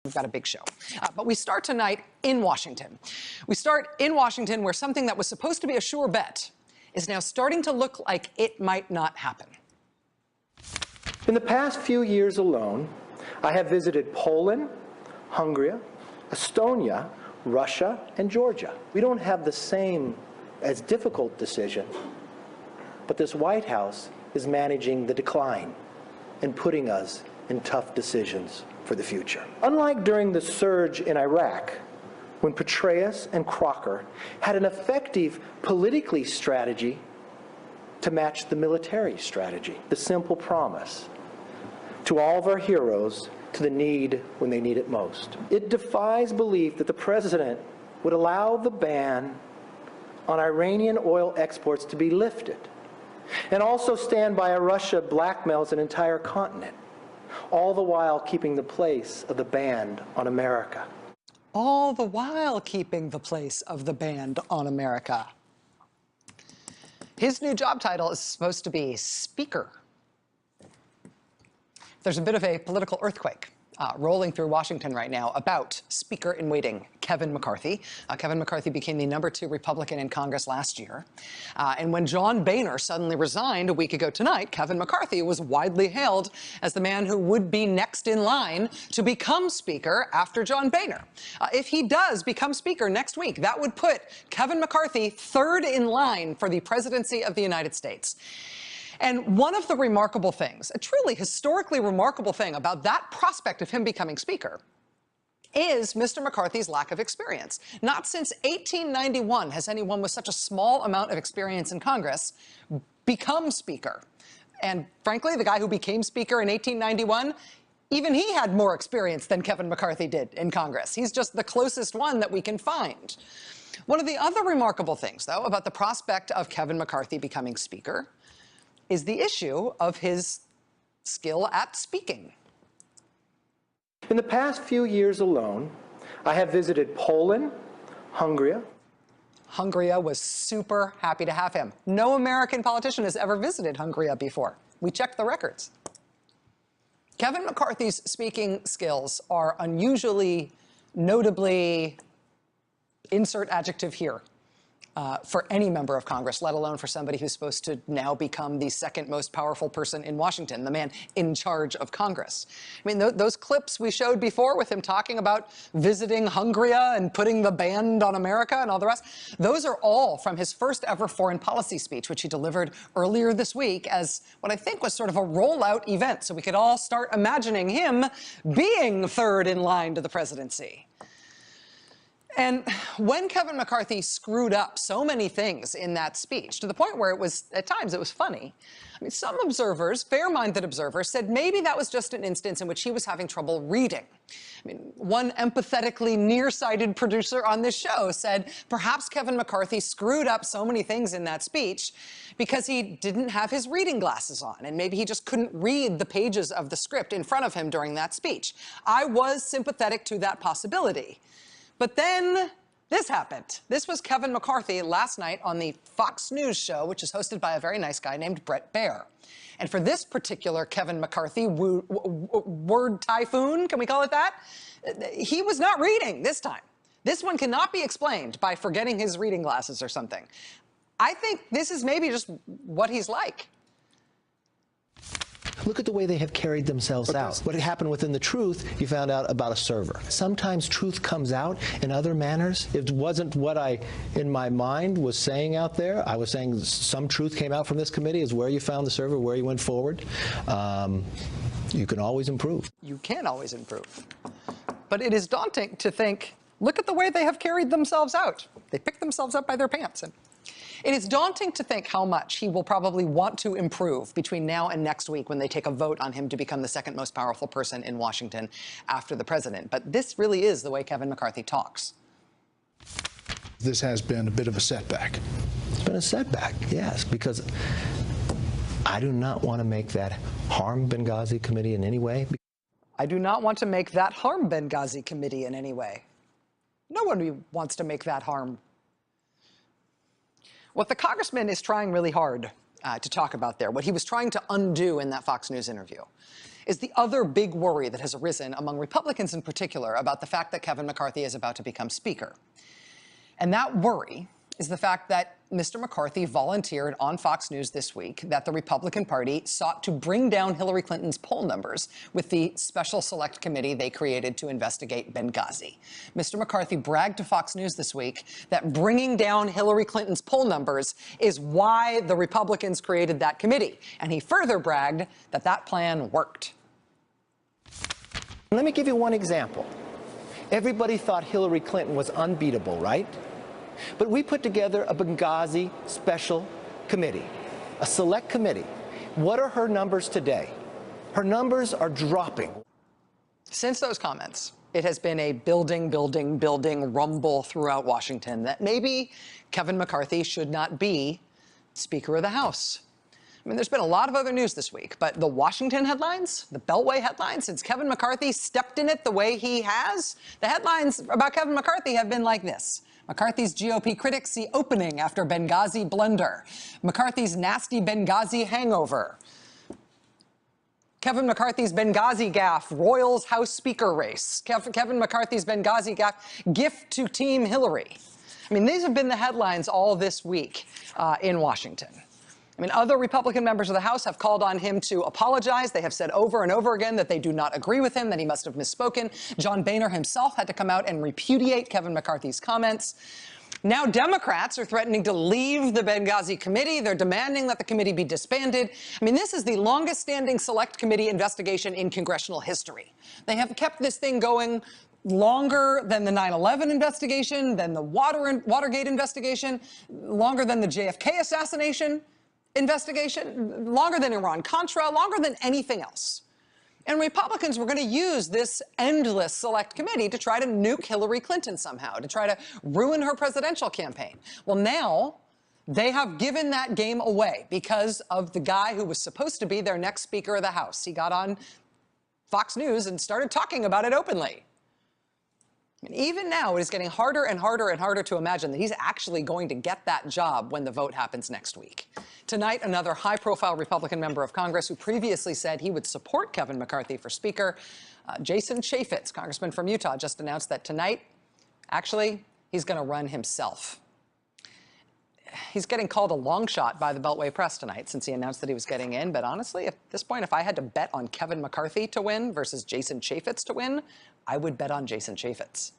We've got a big show. But we start tonight in Washington. We start in Washington, where something that was supposed to be a sure bet is now starting to look like it might not happen. In the past few years alone, I have visited Poland, Hungary, Estonia, Russia, and Georgia. We don't have the same as difficult decision, but this White House is managing the decline and putting us in tough decisions for the future. Unlike during the surge in Iraq, when Petraeus and Crocker had an effective politically strategy to match the military strategy, the simple promise to all of our heroes to the need when they need it most. It defies belief that the president would allow the ban on Iranian oil exports to be lifted and also stand by a Russia blackmails an entire continent, all the while keeping the place of the ban on America. All the while keeping the place of the ban on America. His new job title is supposed to be Speaker. There's a bit of a political earthquake rolling through Washington right now about Speaker in waiting, Kevin McCarthy. Kevin McCarthy became the #2 Republican in Congress last year. And when John Boehner suddenly resigned a week ago tonight, Kevin McCarthy was widely hailed as the man who would be next in line to become Speaker after John Boehner. If he does become Speaker next week, that would put Kevin McCarthy third in line for the presidency of the United States. And one of the remarkable things, a truly historically remarkable thing about that prospect of him becoming Speaker is Mr. McCarthy's lack of experience. Not since 1891 has anyone with such a small amount of experience in Congress become Speaker. And frankly, the guy who became Speaker in 1891, even he had more experience than Kevin McCarthy did in Congress. He's just the closest one that we can find. One of the other remarkable things, though, about the prospect of Kevin McCarthy becoming Speaker is the issue of his skill at speaking. In the past few years alone, I have visited Poland, Hungary. Hungary was super happy to have him. No American politician has ever visited Hungary before. We checked the records. Kevin McCarthy's speaking skills are unusually, notably, insert adjective here, for any member of Congress, let alone for somebody who's supposed to now become the second most powerful person in Washington, the man in charge of Congress. I mean, those clips we showed before with him talking about visiting Hungary and putting the ban on America and all the rest, those are all from his first ever foreign policy speech, which he delivered earlier this week as what I think was sort of a rollout event, so we could all start imagining him being third in line to the presidency. And when Kevin McCarthy screwed up so many things in that speech, to the point where it was, at times, it was funny, I mean, some observers, fair-minded observers, said maybe that was just an instance in which he was having trouble reading. I mean, one empathetically nearsighted producer on this show said perhaps Kevin McCarthy screwed up so many things in that speech because he didn't have his reading glasses on, and maybe he just couldn't read the pages of the script in front of him during that speech. I was sympathetic to that possibility. But then this happened. This was Kevin McCarthy last night on the Fox News show, which is hosted by a very nice guy named Bret Baier. And for this particular Kevin McCarthy word typhoon, can we call it that? He was not reading this time. This one cannot be explained by forgetting his reading glasses or something. I think this is maybe just what he's like. Look at the way they have carried themselves out. What had happened within the truth, you found out about a server. Sometimes truth comes out in other manners. It wasn't what I, in my mind, was saying out there. I was saying some truth came out from this committee is where you found the server, where you went forward. You can always improve. You can always improve. But it is daunting to think, look at the way they have carried themselves out. They picked themselves up by their pants. And it is daunting to think how much he will probably want to improve between now and next week when they take a vote on him to become the second most powerful person in Washington after the president. But this really is the way Kevin McCarthy talks. This has been a bit of a setback. It's been a setback, yes, because I do not want to make that harm Benghazi committee in any way. I do not want to make that harm Benghazi committee in any way. No one wants to make that harm. What the congressman is trying really hard to talk about there, what he was trying to undo in that Fox News interview, is the other big worry that has arisen among Republicans in particular about the fact that Kevin McCarthy is about to become Speaker. And that worry is the fact that Mr. McCarthy volunteered on Fox News this week that the Republican Party sought to bring down Hillary Clinton's poll numbers with the special select committee they created to investigate Benghazi. Mr. McCarthy bragged to Fox News this week that bringing down Hillary Clinton's poll numbers is why the Republicans created that committee. And he further bragged that that plan worked. Let me give you one example. Everybody thought Hillary Clinton was unbeatable, right? But we put together a Benghazi special committee, a select committee. What are her numbers today? Her numbers are dropping. Since those comments, it has been a building rumble throughout Washington that maybe Kevin McCarthy should not be Speaker of the House. I mean, there's been a lot of other news this week, but the Washington headlines, the Beltway headlines, since Kevin McCarthy stepped in it the way he has, the headlines about Kevin McCarthy have been like this. McCarthy's GOP critics see opening after Benghazi blunder. McCarthy's nasty Benghazi hangover. Kevin McCarthy's Benghazi gaffe, Royals House Speaker race. Kevin McCarthy's Benghazi gaffe, gift to Team Hillary. I mean, these have been the headlines all this week in Washington. I mean, other Republican members of the House have called on him to apologize. They have said over and over again that they do not agree with him, that he must have misspoken. John Boehner himself had to come out and repudiate Kevin McCarthy's comments. Now Democrats are threatening to leave the Benghazi committee. They're demanding that the committee be disbanded. I mean, this is the longest standing select committee investigation in congressional history. They have kept this thing going longer than the 9/11 investigation, than the Watergate investigation, longer than the JFK assassination investigation, longer than Iran-Contra, longer than anything else. And Republicans were going to use this endless select committee to try to nuke Hillary Clinton somehow, to try to ruin her presidential campaign. Well, now they have given that game away because of the guy who was supposed to be their next Speaker of the House. He got on Fox News and started talking about it openly. And even now, it is getting harder and harder and harder to imagine that he's actually going to get that job when the vote happens next week. Tonight, another high-profile Republican member of Congress who previously said he would support Kevin McCarthy for Speaker, Jason Chaffetz, congressman from Utah, just announced that tonight, actually, he's going to run himself. He's getting called a long shot by the Beltway press tonight since he announced that he was getting in. But honestly, at this point, if I had to bet on Kevin McCarthy to win versus Jason Chaffetz to win, I would bet on Jason Chaffetz.